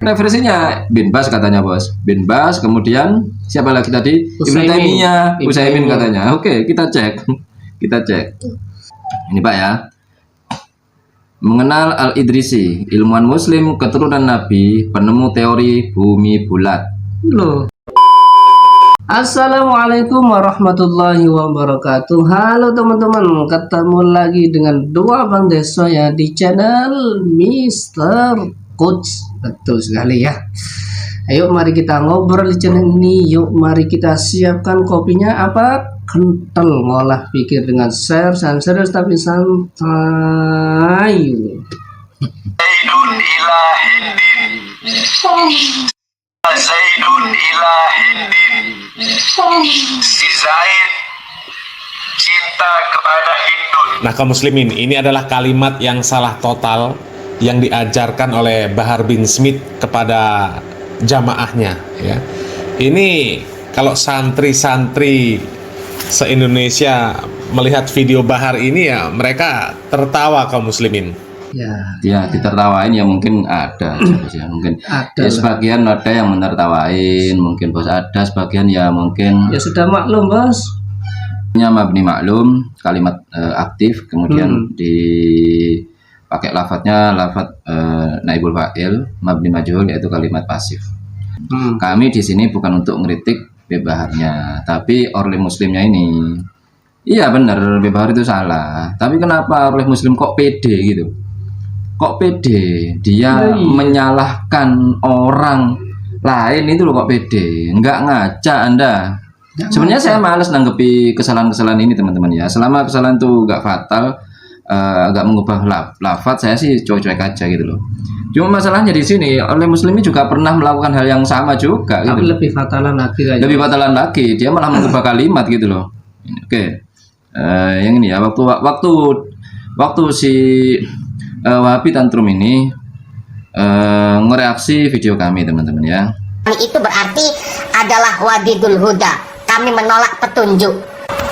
Referensinya bin Bas katanya bos, bin Bas, kemudian siapa lagi tadi? Ibnu Taimiyah, Utsaimin katanya. Oke, kita cek, kita cek. Ini Pak ya. Mengenal Al-Idrisi, ilmuwan Muslim keturunan Nabi, penemu teori bumi bulat. Loh. Assalamualaikum warahmatullahi wabarakatuh. Halo teman-teman, ketemu lagi dengan dua Bang Deso ya di channel Mr. Coach. Betul sekali ya. Ayo mari kita ngobrol di channel ini. Yuk mari kita siapkan kopinya apa? Kental, ngolah pikir dengan share dan serius tapi santai. Zaidun ila Hindin, Zaidun ila Hindin, si Zaid cinta kepada Hindun. Nah kaum muslimin, ini adalah kalimat yang salah total yang diajarkan oleh Bahar bin Smith kepada jamaahnya ya. Ini kalau santri-santri se-Indonesia melihat video Bahar ini ya mereka tertawa kaum muslimin. Ya ditertawain ya mungkin ada ya, mungkin ada ya, sebagian ada yang menertawain mungkin bos, ada sebagian ya mungkin ya sudah maklum bos. Mabni maklum, kalimat aktif, kemudian dipakai lafadznya lafadz naibul fa'il, mabni majhul yaitu kalimat pasif. Kami di sini bukan untuk ngeritik Baharnya, tapi orli muslimnya ini. Iya benar, Bahar itu salah. Tapi kenapa orli muslim kok pede gitu? Kok pede? Dia menyalahkan orang lain itu loh, kok pede? Enggak ngaca Anda. Sebenarnya saya males nanggepi kesalahan-kesalahan ini teman-teman ya. Selama kesalahan itu enggak fatal, agak mengubah lafaz, saya sih cuek-cuek aja gitu loh. Cuma masalahnya di sini oleh muslimin juga pernah melakukan hal yang sama juga gitu. Tapi lebih fatalan lagi aja. Lebih fatalan lagi, dia malah mengubah kalimat gitu loh. Oke. Yang ini ya, waktu si Wahabi Tantrum ini ngereaksi video kami teman-teman ya. Itu berarti adalah wadidul huda. Kami menolak petunjuk.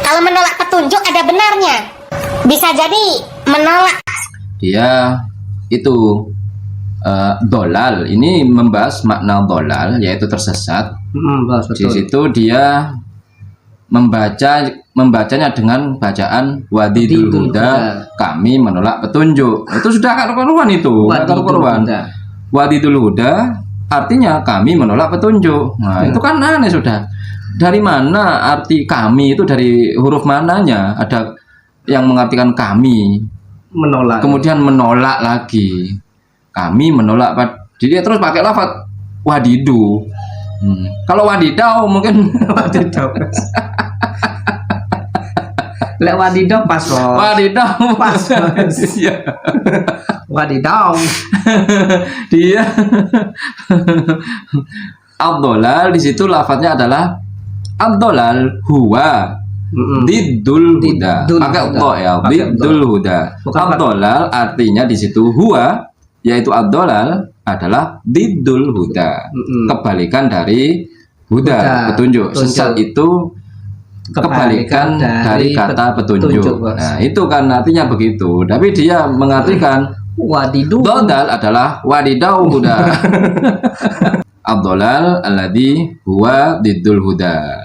Kalau menolak petunjuk ada benarnya. Bisa jadi menolak. Dia itu dolal, ini membahas makna dolal yaitu tersesat. Di situ dia membacanya dengan bacaan wadidul huda, kami menolak petunjuk. Itu sudah karuan itu. Wadidul huda artinya kami menolak petunjuk. Nah, itu kan aneh sudah. Dari mana arti kami itu, dari huruf mananya? Ada yang mengartikan kami menolak. Kemudian menolak lagi. Kami menolak, jadi terus pakai lafaz wadidu. Kalau wadidau mungkin wadidau. Lek wadidau pas loh. Wadidau pas. Iya. Wadidau. Dia Abdolal di situ lafaznya adalah Abdolal huwa diddul huda. Pakai Allah ya, diddul huda. Abdolal artinya di situ huwa, yaitu ad-dolal adalah diddul huda, kebalikan dari huda, petunjuk. Sesat itu kebalikan dari kata petunjuk. Nah, itu kan artinya begitu. Tapi dia mengartikan wadidu dolal adalah wadidau huda. Ad-dolal alladhi huwa diddul huda.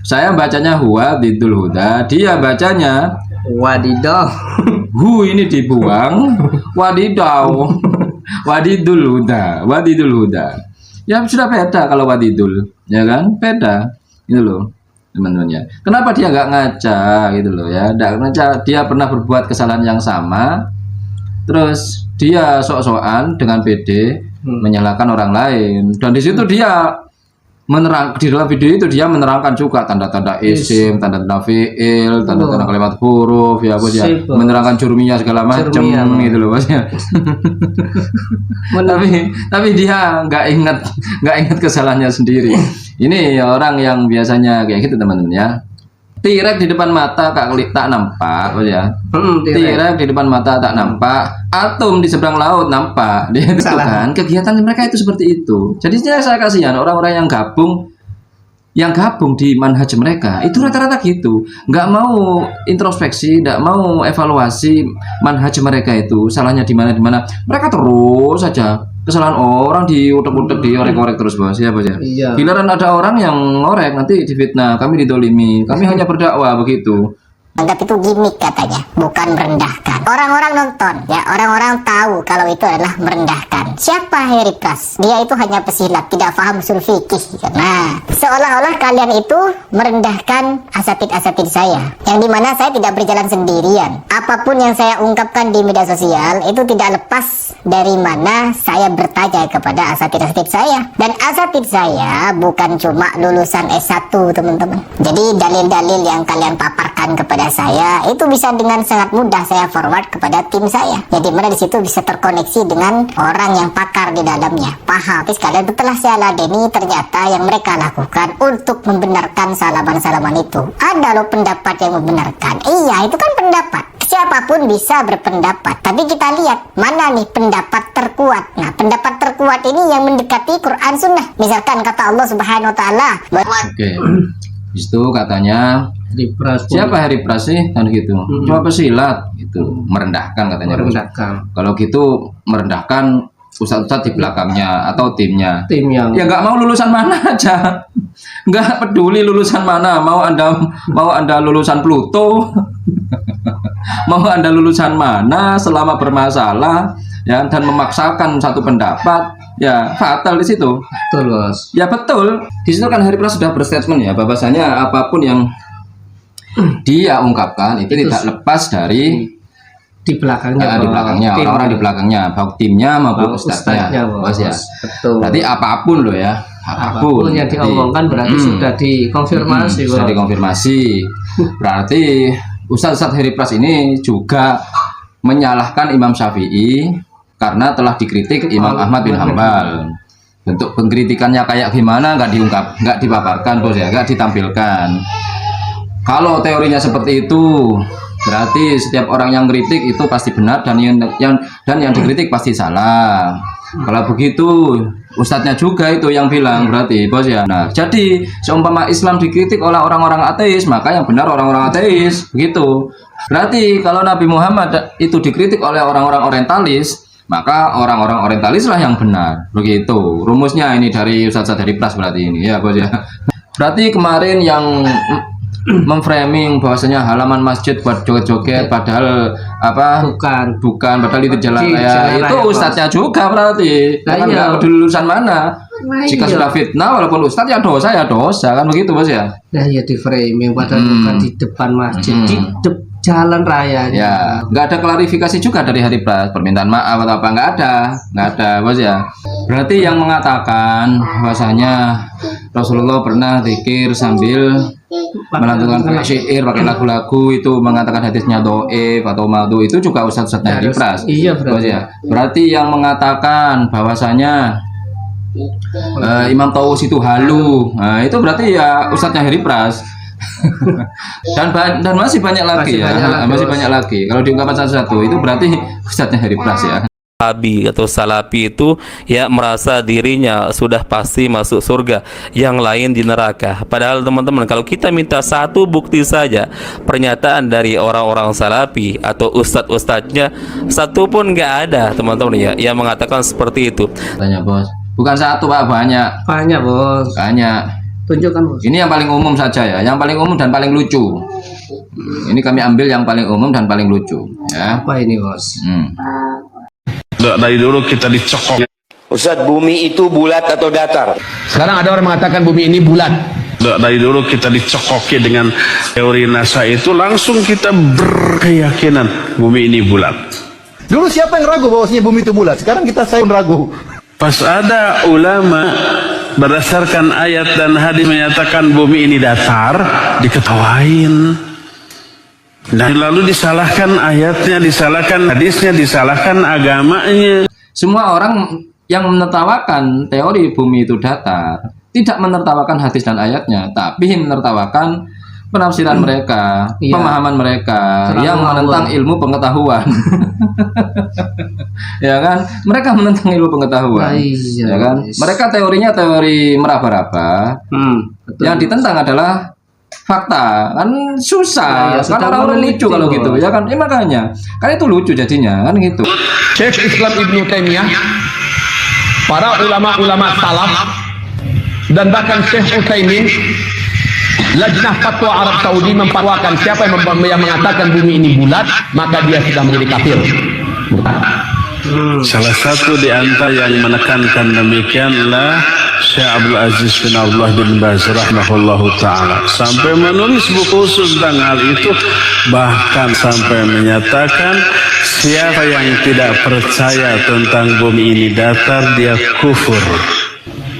Saya bacanya huwa diddul huda, dia bacanya wadidau. Hu ini dibuang, wadidau, wadidul huda, wadidul huda. Ya sudah beda kalau wadidul, ya kan? Beda, gitu loh, teman-teman ya. Kenapa dia nggak ngaca, gitu loh ya? Nggak ngaca, dia pernah berbuat kesalahan yang sama, terus dia sok-sokan dengan PD menyalahkan orang lain, dan di situ dia di dalam video itu dia menerangkan juga tanda-tanda isim, tanda-tanda fiil, tanda-tanda kalimat huruf ya bos ya, menerangkan jurmiyah segala macam gitu loh bos ya. tapi dia nggak ingat kesalahannya sendiri. Ini orang yang biasanya kayak gitu teman-teman ya. Tirek di depan mata tak nampak bos ya. Tirek di depan mata tak nampak, atom di seberang laut nampak. Dia itu kan kegiatan mereka itu seperti itu. Jadi saya kasihan orang-orang yang gabung yang gabung di manhaj mereka itu rata-rata gitu, nggak mau introspeksi, nggak mau evaluasi manhaj mereka itu salahnya di mana, mereka terus saja kesalahan orang diutek-utek, diorek-orek terus bos ya bos ya. Iya. Giliran ada orang yang ngorek nanti difitnah, kami didolimi, kami hanya berdakwah begitu. Anggap itu gimmick katanya, bukan merendahkan. Orang-orang nonton, ya orang-orang tahu kalau itu adalah merendahkan. Siapa Heri Pras? Dia itu hanya pesilat, tidak paham usul fikih. Nah, seolah-olah kalian itu merendahkan asatid-asatid saya, yang dimana saya tidak berjalan sendirian. Apapun yang saya ungkapkan di media sosial itu tidak lepas dari mana saya bertanya kepada asatid-asatid saya. Dan asatid saya bukan cuma lulusan S1 teman-teman. Jadi dalil-dalil yang kalian paparkan kepada saya itu bisa dengan sangat mudah saya forward kepada tim saya. Jadi mana di situ bisa terkoneksi dengan orang yang pakar di dalamnya. Paham? Tapi sekalian setelah saya ladeni ternyata yang mereka lakukan untuk membenarkan salaman-salaman itu ada loh pendapat yang membenarkan. Iya, itu kan pendapat. Siapapun bisa berpendapat. Tapi kita lihat mana nih pendapat terkuat. Nah, pendapat terkuat ini yang mendekati Quran Sunnah. Misalkan kata Allah Subhanahu Wa Taala. Oke. Itu katanya Heri Pras. siapa Heri Pras sih kan gitu, cuma pesilat gitu, merendahkan katanya. Merendahkan. Kalau gitu merendahkan ustadz-ustadz di belakangnya atau timnya. Tim yang Ya nggak mau lulusan mana aja, nggak peduli lulusan mana, mau anda lulusan Pluto, mau anda lulusan mana, selama bermasalah ya dan memaksakan satu pendapat ya fatal di situ. betul bos. Ya betul, di situ kan Heri Pras sudah berstatement ya bahwasanya apapun yang dia ungkapkan itu tidak lepas dari Di belakangnya. di belakangnya Tim. orang-orang di belakangnya, baik timnya maupun ustadznya, bos. ya. Betul. Berarti apapun loh ya, apapun yang Jadi, diomongkan berarti sudah dikonfirmasi bos. sudah dikonfirmasi. Berarti Ustadz Heri Pras ini juga menyalahkan Imam Syafi'i karena telah dikritik Imam Ahmad bin Hambal. Bentuk pengkritikannya kayak gimana nggak diungkap, nggak dipaparkan bos ya, nggak ditampilkan. Kalau teorinya seperti itu, berarti setiap orang yang kritik itu pasti benar dan yang dikritik pasti salah. Kalau begitu, ustadznya juga itu yang bilang berarti bos ya. Nah, jadi seumpama Islam dikritik oleh orang-orang ateis, maka yang benar orang-orang ateis, begitu. Berarti kalau Nabi Muhammad itu dikritik oleh orang-orang orientalis, maka orang-orang orientalis lah yang benar, begitu. Rumusnya ini dari Ustadz Heri Pras berarti ini ya bos ya. Berarti kemarin yang memframing bahwasanya halaman masjid buat joget-joget padahal apa bukan padahal itu jalan Di raya, jalan itu raya, ustadznya juga berarti. Nah, Kan iya. nggak peduli lulusan mana. Nah, Jika iya. sudah fitnah walaupun ustadz ya dosa kan begitu bos ya. Nah ya di framing padahal bukan di depan masjid, di jalan raya. Ya, nggak ada klarifikasi juga dari Heri Pras, permintaan maaf atau apa, nggak ada bos ya. Berarti yang mengatakan bahwasanya Rasulullah pernah zikir sambil melantunkan syair pakai lagu-lagu itu mengatakan hadisnya doif atau madu itu juga Ustadz Heri Pras. Iya berarti. Bos ya. Berarti yang mengatakan bahwasanya Imam Taus itu halu, nah itu berarti ya Ustadznya Heri Pras. dan masih banyak lagi masih banyak lagi. Kalau diungkapkan satu-satu itu berarti Ustadznya Heri Pras ya. Wahabi atau Salafi itu ya merasa dirinya sudah pasti masuk surga, yang lain di neraka. Padahal teman-teman, kalau kita minta satu bukti saja pernyataan dari orang-orang Salafi atau ustadz-ustadznya, satu pun nggak ada teman-teman ya yang mengatakan seperti itu. Tanya bos, bukan satu pak, banyak Bos. Tunjukkan bos. Ini yang paling umum saja ya, yang paling umum dan paling lucu. Ini kami ambil yang paling umum dan paling lucu ya. Apa ini bos? Dari dulu kita dicokok. Ustadz, bumi itu bulat atau datar? Sekarang ada orang mengatakan bumi ini bulat. Dari dulu kita dicokoki dengan teori NASA itu, langsung kita berkeyakinan bumi ini bulat. Dulu siapa yang ragu bahwasanya bumi itu bulat? Sekarang saya pun ragu. Pas ada ulama berdasarkan ayat dan hadis menyatakan bumi ini datar, diketawain. Dan lalu disalahkan ayatnya, disalahkan hadisnya, disalahkan agamanya. Semua orang yang menertawakan teori bumi itu datar tidak menertawakan hadis dan ayatnya, tapi menertawakan penafsiran mereka, Iya. pemahaman mereka Terlalu yang menentang ngawur. ilmu pengetahuan. Ya kan? Mereka menentang ilmu pengetahuan. Nah, iya, Ya kan? yes. Mereka teorinya teori meraba-raba. Betul. Yang ditentang adalah fakta. Kan susah. Nah, iya, Kan sedang orang-orang meneliti, lucu kalau Bos. gitu. Ya kan? Makanya. Kan itu lucu jadinya, kan gitu. Syekh Islam Ibnu Taimiyah, para ulama-ulama salaf, dan bahkan Syekh Utsaimin, Lajnah Fatwa Arab Saudi memfatwakan siapa yang mengatakan bumi ini bulat, maka dia sudah menjadi kafir. Salah satu di antara yang menekankan demikianlah Syekh Abdul Aziz bin Abdullah bin Baz rahimahullahu taala, sampai menulis buku khusus tentang hal itu, bahkan sampai menyatakan siapa yang tidak percaya tentang bumi ini datar, dia kufur.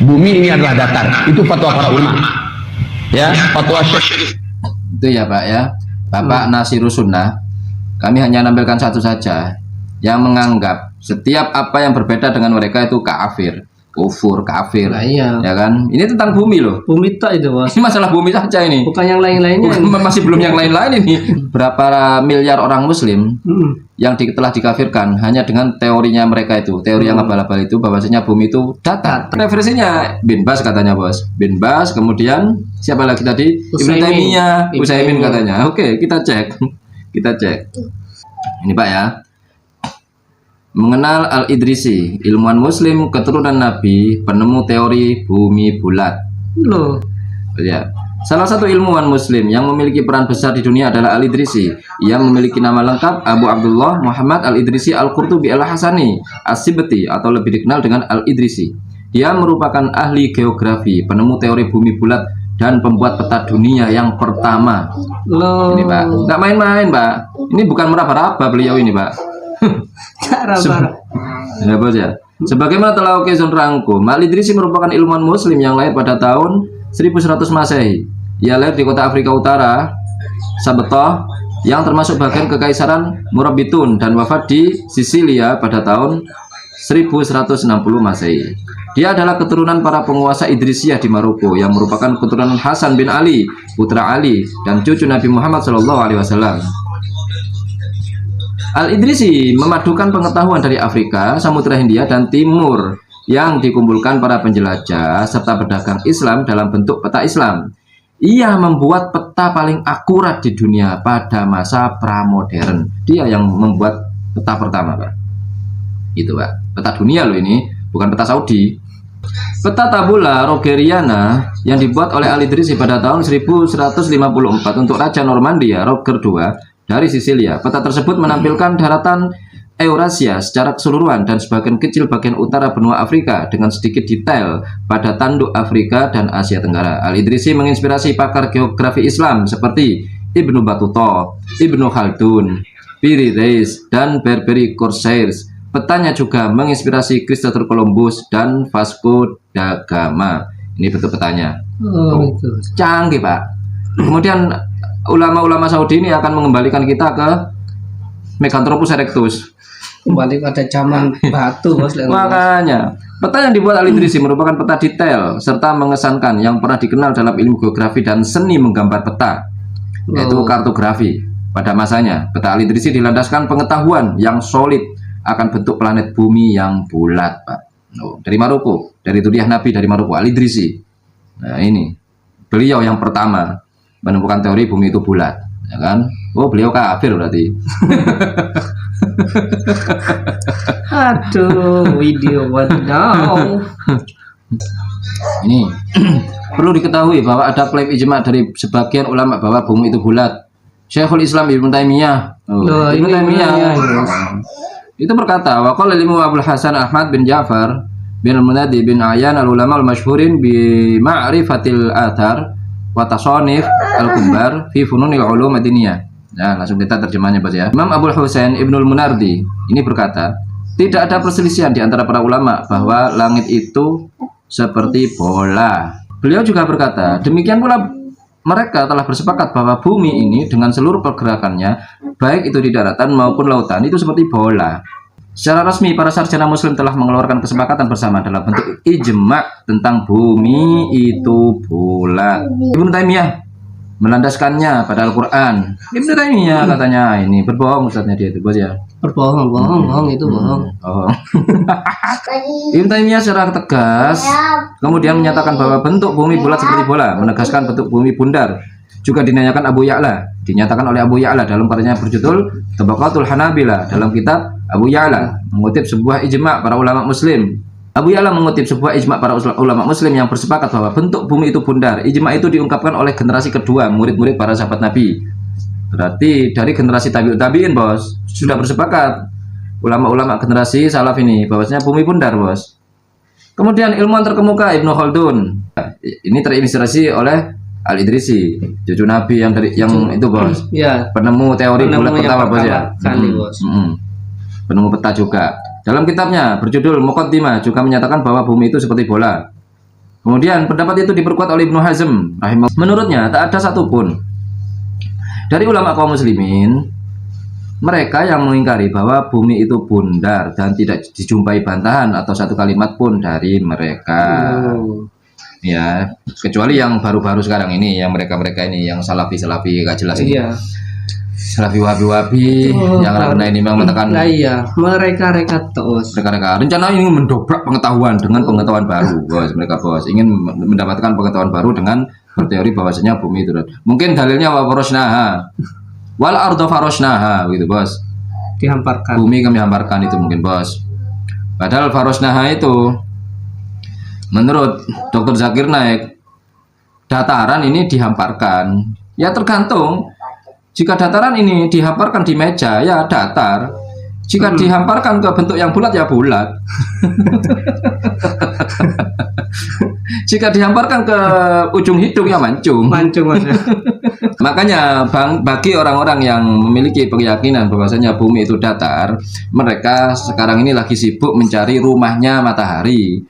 Bumi ini adalah datar. Itu fatwa para ulama. Ya, fatwa Syekh. Itu ya Pak ya. Bapak Nasirus Sunnah, kami hanya menampilkan satu saja yang menganggap setiap apa yang berbeda dengan mereka itu kafir, kufur, kafir. Nah, iya. Ya kan? Ini tentang bumi loh. Bumi tak itu, Bos. Ini masalah bumi saja ini. Bukan yang lain-lainnya. Masih belum yang lain-lain ini. Berapa miliar orang muslim yang telah dikafirkan hanya dengan teorinya mereka itu, teori yang abal-abal itu, bahwasanya bumi itu datar. Referensinya Bin Baz katanya, Bos. Bin Baz, kemudian siapa lagi tadi? Ibnu Utsaimin. Taimiyah, Utsaimin Utsaimin. katanya. Oke, kita cek. Kita cek. Ini Pak ya. Mengenal Al-Idrisi, ilmuwan muslim keturunan Nabi, penemu teori bumi bulat. Loh. Ya. Salah satu ilmuwan muslim yang memiliki peran besar di dunia adalah Al-Idrisi. Ia memiliki nama lengkap Abu Abdullah Muhammad Al-Idrisi Al-Qurtubi Al-Hasani As-Sibti, atau lebih dikenal dengan Al-Idrisi. Dia merupakan ahli geografi, penemu teori bumi bulat, dan pembuat peta dunia yang pertama. Loh. Ini Pak, nggak main-main Pak. Ini bukan meraba-raba beliau ini Pak. Cara-cara. Ya Bos ya. Sebagaimana telah Okezon rangkum, Al-Idrisi merupakan ilmuwan muslim yang lahir pada tahun 1100 Masehi. Ia lahir di kota Afrika Utara, Sabetoh, yang termasuk bagian Kekaisaran Murabitun, dan wafat di Sisilia pada tahun 1160 Masehi. Dia adalah keturunan para penguasa Idrisiyah di Maroko yang merupakan keturunan Hasan bin Ali, putra Ali, dan cucu Nabi Muhammad SAW. Al-Idrisi memadukan pengetahuan dari Afrika, Samudra Hindia, dan Timur yang dikumpulkan para penjelajah serta pedagang Islam dalam bentuk peta Islam. Ia membuat peta paling akurat di dunia pada masa pramodern. Dia yang membuat peta pertama, Pak. Itu, Pak. Peta dunia loh ini, bukan peta Saudi. Peta tabula Rogeriana yang dibuat oleh Al-Idrisi pada tahun 1154 untuk Raja Normandia Roger II dari Sisilia. Peta tersebut menampilkan daratan Eurasia secara keseluruhan dan sebagian kecil bagian utara benua Afrika dengan sedikit detail pada tanduk Afrika dan Asia Tenggara. Al-Idrisi menginspirasi pakar geografi Islam seperti Ibnu Battuta, Ibnu Khaldun, Piri Reis, dan Berberi Corsairs. Petanya juga menginspirasi Christopher Columbus dan Vasco da Gama. Ini bentuk petanya. Oh, itu. Canggih, Pak. Kemudian ulama-ulama Saudi ini akan mengembalikan kita ke Meganthropus erectus. Kembali pada zaman batu, Bos. Makanya, peta yang dibuat Al-Idrisi merupakan peta detail serta mengesankan yang pernah dikenal dalam ilmu geografi dan seni menggambar peta, yaitu kartografi. Pada masanya, peta Al-Idrisi dilandaskan pengetahuan yang solid akan bentuk planet bumi yang bulat, Pak. Dari Maroko, dari Turiah Nabi dari Maroko, Al-Idrisi. Nah, ini beliau yang pertama menemukan teori bumi itu bulat, ya kan? Oh, beliau kafir berarti. Aduh, video wadidaw. Ini perlu diketahui bahwa ada klaim ijma dari sebagian ulama bahwa bumi itu bulat. Syekhul Islam Ibnu Taimiyah, Loh, Ibnu ini Taimiyah itu berkata, wa qala limu Abdul Hasan Ahmad bin Ja'far bin Al-Munadi bin Ayan al-ulama al-masyhurin bi ma'rifatil athar wa tasonif al-kumbar fi fununil ulum ad-diniyah. Nah, langsung kita terjemahnya, Bos ya. Imam Abul Husain Ibnul Munardi ini berkata, tidak ada perselisihan di antara para ulama bahwa langit itu seperti bola. Beliau juga berkata, demikian pula mereka telah bersepakat bahwa bumi ini dengan seluruh pergerakannya, baik itu di daratan maupun lautan, itu seperti bola. Secara resmi, para sarjana muslim telah mengeluarkan kesepakatan bersama dalam bentuk ijma tentang bumi itu bulat. Ibnu Taimiyah melandaskannya pada Al-Quran. Ibnu Taimiyah katanya ini berbohong ustadznya dia itu bos ya. Bohong itu bohong. Oh. Ibnu Taimiyah secara tegas kemudian menyatakan bahwa bentuk bumi bulat seperti bola, menegaskan bentuk bumi bundar. Juga dinanyakan Abu Ya'la, dinyatakan oleh Abu Ya'la dalam karyanya berjudul Tabaqatul Hanabila dalam kitab Abu Ya'la mengutip sebuah ijma' para ulama muslim. Abu Ya'la mengutip sebuah ijma' para ulama muslim yang bersepakat bahwa bentuk bumi itu bundar. Ijma' itu diungkapkan oleh generasi kedua murid-murid para sahabat Nabi. Berarti dari generasi tabi'ut tabi'in bos sudah bersepakat ulama-ulama generasi salaf ini bahwasanya bumi bundar bos. Kemudian ilmuwan terkemuka Ibnu Khaldun ini terinspirasi oleh Al-Idrisi, cucu Nabi yang itu bos, Ya. penemu teori bulat pertama bos ya, Kali bos. penemu peta juga. Dalam kitabnya berjudul Muqaddimah juga menyatakan bahwa bumi itu seperti bola. Kemudian pendapat itu diperkuat oleh Ibnu Hazm. Menurutnya tak ada satupun dari ulama kaum muslimin mereka yang mengingkari bahwa bumi itu bundar dan tidak dijumpai bantahan atau satu kalimat pun dari mereka. Ya, kecuali yang baru-baru sekarang ini, yang mereka-mereka ini, yang salafi-salafi gak jelas ini. Iya. Salafi wabi-wabi, yang karena ini memang menekan. Nah, iya, mereka terus. Mereka rencana ini mendobrak pengetahuan dengan pengetahuan baru, bos. Mereka bos ingin mendapatkan pengetahuan baru dengan berteori bahwasanya bumi itu. Mungkin dalilnya wa farosnaha, wal ardo farosnaha, gitu bos. Dihamparkan. Bumi kami hamparkan itu mungkin bos. Padahal farosnaha itu menurut Dr. Zakir Naik, dataran ini dihamparkan. Ya tergantung. Jika dataran ini dihamparkan di meja, ya datar. Jika dihamparkan ke bentuk yang bulat, ya bulat. Jika dihamparkan ke ujung hidung, ya mancung. Mancung mas. Makanya bagi orang-orang yang memiliki keyakinan bahwasanya bumi itu datar, mereka sekarang ini lagi sibuk mencari rumahnya matahari.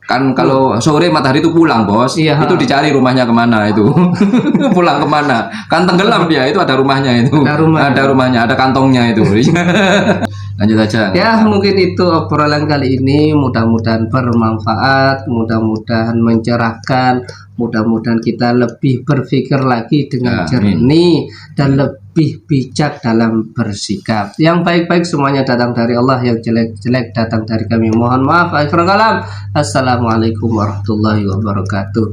Kan kalau sore matahari itu pulang bos, Iya. itu dicari rumahnya kemana itu. Pulang kemana? Kan tenggelam dia, itu ada rumahnya itu. Ada rumahnya, ada kantongnya itu. Lanjut aja. Ya mungkin itu obrolan kali ini, mudah-mudahan bermanfaat, mudah-mudahan mencerahkan, mudah-mudahan kita lebih berpikir lagi dengan jernih dan lebih bijak dalam bersikap. Yang baik-baik semuanya datang dari Allah, yang jelek-jelek datang dari kami. Mohon maaf. Akhirul kalam. Assalamualaikum warahmatullahi wabarakatuh.